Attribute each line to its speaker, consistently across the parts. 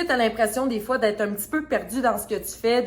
Speaker 1: tu as l'impression des fois d'être un petit peu perdu dans ce que tu fais,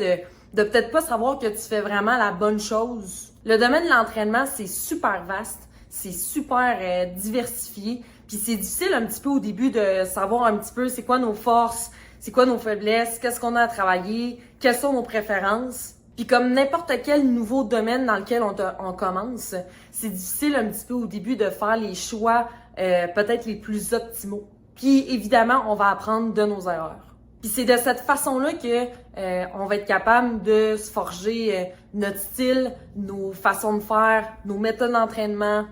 Speaker 1: de peut-être pas savoir que tu fais vraiment la bonne chose. Le domaine de l'entraînement, c'est super vaste, c'est super diversifié, puis c'est difficile un petit peu au début de savoir un petit peu c'est quoi nos forces, c'est quoi nos faiblesses, qu'est-ce qu'on a à travailler, quelles sont nos préférences. Puis comme n'importe quel nouveau domaine dans lequel on commence, c'est difficile un petit peu au début de faire les choix peut-être les plus optimaux. Puis évidemment, on va apprendre de nos erreurs. Puis c'est de cette façon-là que on va être capable de se forger notre style, nos façons de faire, nos méthodes d'entraînement,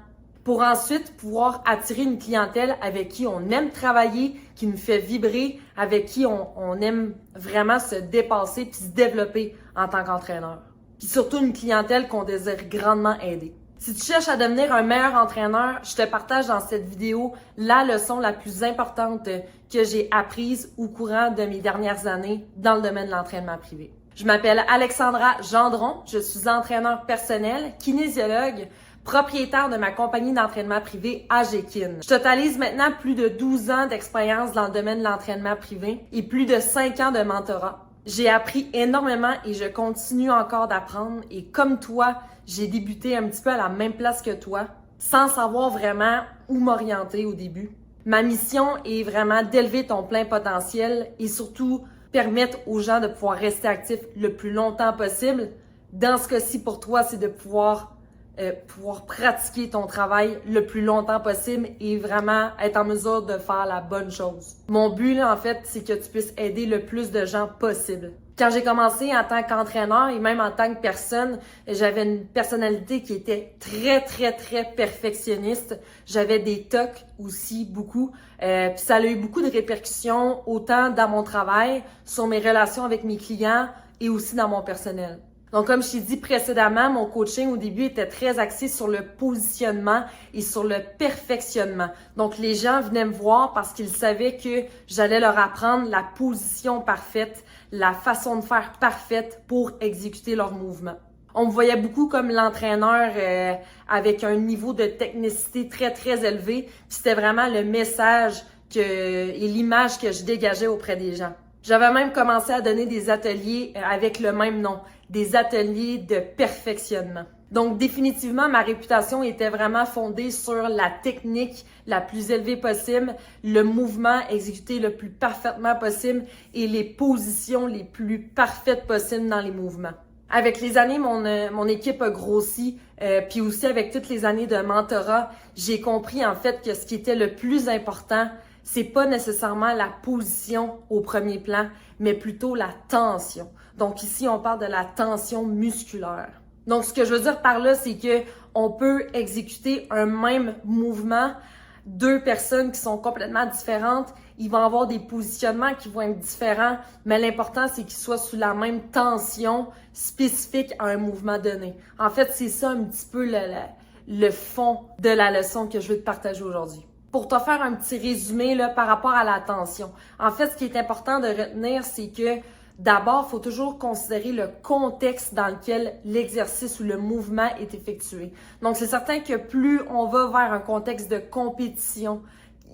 Speaker 1: pour ensuite pouvoir attirer une clientèle avec qui on aime travailler, qui nous fait vibrer, avec qui on aime vraiment se dépasser puis se développer en tant qu'entraîneur. Puis surtout une clientèle qu'on désire grandement aider. Si tu cherches à devenir un meilleur entraîneur, je te partage dans cette vidéo la leçon la plus importante que j'ai apprise au courant de mes dernières années dans le domaine de l'entraînement privé. Je m'appelle Alexandra Gendron, je suis entraîneur personnel, kinésiologue, propriétaire de ma compagnie d'entraînement privé AGKIN. Je totalise maintenant plus de 12 ans d'expérience dans le domaine de l'entraînement privé et plus de 5 ans de mentorat. J'ai appris énormément et je continue encore d'apprendre et comme toi, j'ai débuté un petit peu à la même place que toi, sans savoir vraiment où m'orienter au début. Ma mission est vraiment d'élever ton plein potentiel et surtout permettre aux gens de pouvoir rester actifs le plus longtemps possible. Dans ce cas-ci, pour toi, c'est de pouvoir pratiquer ton travail le plus longtemps possible et vraiment être en mesure de faire la bonne chose. Mon but, là, en fait, c'est que tu puisses aider le plus de gens possible. Quand j'ai commencé en tant qu'entraîneur et même en tant que personne, j'avais une personnalité qui était très perfectionniste. J'avais des tocs aussi, beaucoup. Puis ça a eu beaucoup de répercussions, autant dans mon travail, sur mes relations avec mes clients et aussi dans mon personnel. Donc, comme je t'ai dit précédemment, mon coaching au début était très axé sur le positionnement et sur le perfectionnement. Donc, les gens venaient me voir parce qu'ils savaient que j'allais leur apprendre la position parfaite, la façon de faire parfaite pour exécuter leur mouvement. On me voyait beaucoup comme l'entraîneur avec un niveau de technicité très élevé. Puis c'était vraiment le message et l'image que je dégageais auprès des gens. J'avais même commencé à donner des ateliers avec le même nom, des ateliers de perfectionnement. Donc définitivement, ma réputation était vraiment fondée sur la technique la plus élevée possible, le mouvement exécuté le plus parfaitement possible et les positions les plus parfaites possibles dans les mouvements. Avec les années, mon équipe a grossi, puis aussi avec toutes les années de mentorat, j'ai compris en fait que ce qui était le plus important, c'est pas nécessairement la position au premier plan, mais plutôt la tension. Donc ici, on parle de la tension musculaire. Donc ce que je veux dire par là, c'est que on peut exécuter un même mouvement, deux personnes qui sont complètement différentes, ils vont avoir des positionnements qui vont être différents, mais l'important, c'est qu'ils soient sous la même tension spécifique à un mouvement donné. En fait, c'est ça un petit peu le fond de la leçon que je veux te partager aujourd'hui. Pour te faire un petit résumé là, par rapport à la tension. En fait, ce qui est important de retenir, c'est que d'abord, il faut toujours considérer le contexte dans lequel l'exercice ou le mouvement est effectué. Donc, c'est certain que plus on va vers un contexte de compétition,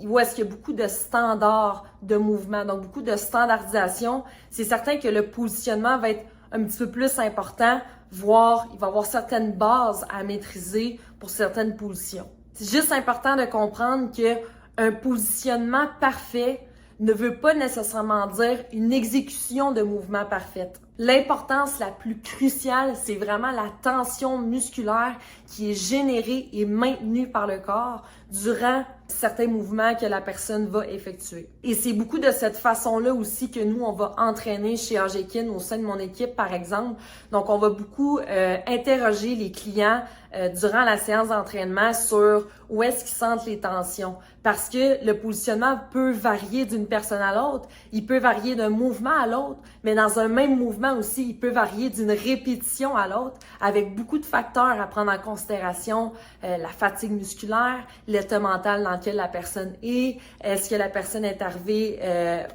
Speaker 1: où est-ce qu'il y a beaucoup de standards de mouvement, donc beaucoup de standardisation, c'est certain que le positionnement va être un petit peu plus important, voire il va y avoir certaines bases à maîtriser pour certaines positions. C'est juste important de comprendre que un positionnement parfait ne veut pas nécessairement dire une exécution de mouvement parfaite. L'importance la plus cruciale, c'est vraiment la tension musculaire qui est générée et maintenue par le corps durant certains mouvements que la personne va effectuer. Et c'est beaucoup de cette façon-là aussi que nous, on va entraîner chez AGKIN au sein de mon équipe, par exemple. Donc, on va beaucoup interroger les clients durant la séance d'entraînement sur où est-ce qu'ils sentent les tensions. Parce que le positionnement peut varier d'une personne à l'autre, il peut varier d'un mouvement à l'autre, mais dans un même mouvement aussi, il peut varier d'une répétition à l'autre, avec beaucoup de facteurs à prendre en considération, la fatigue musculaire, l'état mental dans lequel la personne est-ce que la personne est arrivée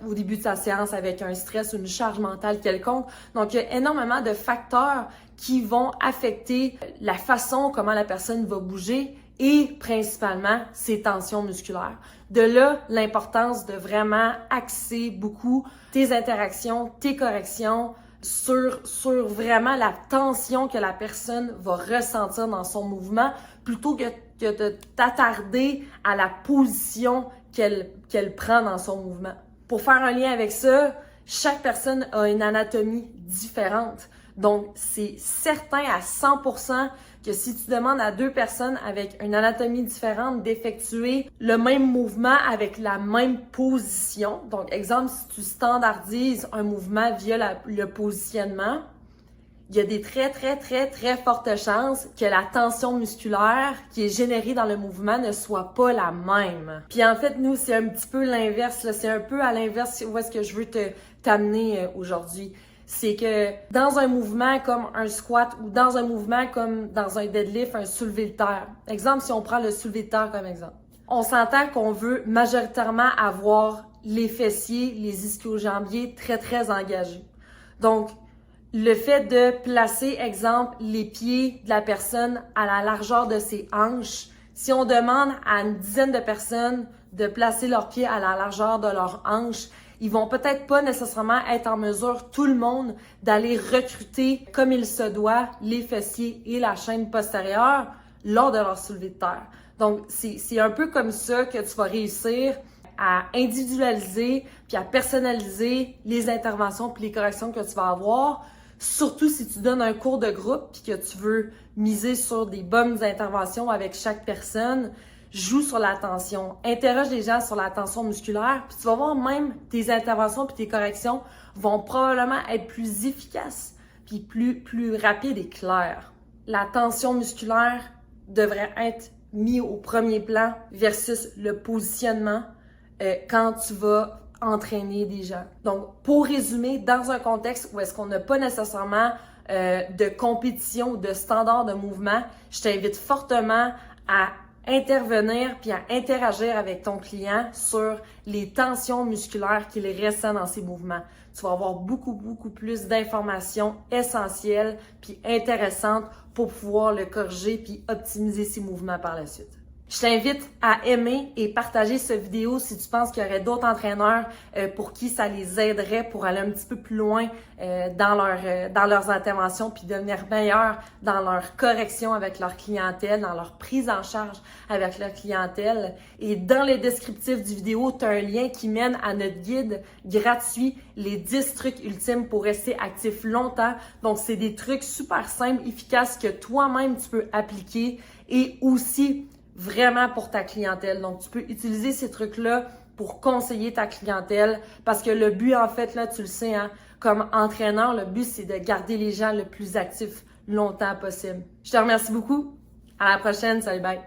Speaker 1: au début de sa séance avec un stress ou une charge mentale quelconque. Donc, il y a énormément de facteurs qui vont affecter la façon comment la personne va bouger et principalement ses tensions musculaires. De là, l'importance de vraiment axer beaucoup tes interactions, tes corrections sur vraiment la tension que la personne va ressentir dans son mouvement plutôt que de t'attarder à la position qu'elle prend dans son mouvement. Pour faire un lien avec ça, chaque personne a une anatomie différente. Donc, c'est certain à 100% que si tu demandes à deux personnes avec une anatomie différente d'effectuer le même mouvement avec la même position, donc exemple, si tu standardises un mouvement via le positionnement, il y a des très fortes chances que la tension musculaire qui est générée dans le mouvement ne soit pas la même. Puis en fait, nous, c'est un petit peu l'inverse, là. C'est un peu à l'inverse où est-ce que je veux t'amener aujourd'hui. C'est que dans un mouvement comme un squat ou dans un mouvement comme dans un deadlift, un soulevé de terre. Exemple, si on prend le soulevé de terre comme exemple. On s'entend qu'on veut majoritairement avoir les fessiers, les ischio-jambiers très engagés. Donc, le fait de placer, exemple, les pieds de la personne à la largeur de ses hanches, si on demande à une dizaine de personnes de placer leurs pieds à la largeur de leurs hanches, ils vont peut-être pas nécessairement être en mesure, tout le monde, d'aller recruter comme il se doit les fessiers et la chaîne postérieure lors de leur soulevé de terre. Donc, c'est un peu comme ça que tu vas réussir à individualiser puis à personnaliser les interventions puis les corrections que tu vas avoir. Surtout si tu donnes un cours de groupe puis que tu veux miser sur des bonnes interventions avec chaque personne, joue sur la tension, interroge les gens sur la tension musculaire, puis tu vas voir même tes interventions puis tes corrections vont probablement être plus efficaces puis plus rapides et claires. La tension musculaire devrait être mise au premier plan versus le positionnement quand tu vas entraîner des gens. Donc, pour résumer, dans un contexte où est-ce qu'on n'a pas nécessairement de compétition ou de standard de mouvement, je t'invite fortement à intervenir puis à interagir avec ton client sur les tensions musculaires qu'il ressent dans ses mouvements. Tu vas avoir beaucoup plus d'informations essentielles puis intéressantes pour pouvoir le corriger puis optimiser ses mouvements par la suite. Je t'invite à aimer et partager cette vidéo si tu penses qu'il y aurait d'autres entraîneurs pour qui ça les aiderait pour aller un petit peu plus loin dans leurs interventions puis devenir meilleurs dans leur correction avec leur clientèle, dans leur prise en charge avec leur clientèle. Et dans le descriptif du vidéo, tu as un lien qui mène à notre guide gratuit, les 10 trucs ultimes pour rester actif longtemps. Donc, c'est des trucs super simples, efficaces que toi-même tu peux appliquer et aussi vraiment pour ta clientèle. Donc, tu peux utiliser ces trucs-là pour conseiller ta clientèle parce que le but, en fait, là, tu le sais, hein, comme entraîneur, le but, c'est de garder les gens le plus actifs longtemps possible. Je te remercie beaucoup. À la prochaine. Salut, bye.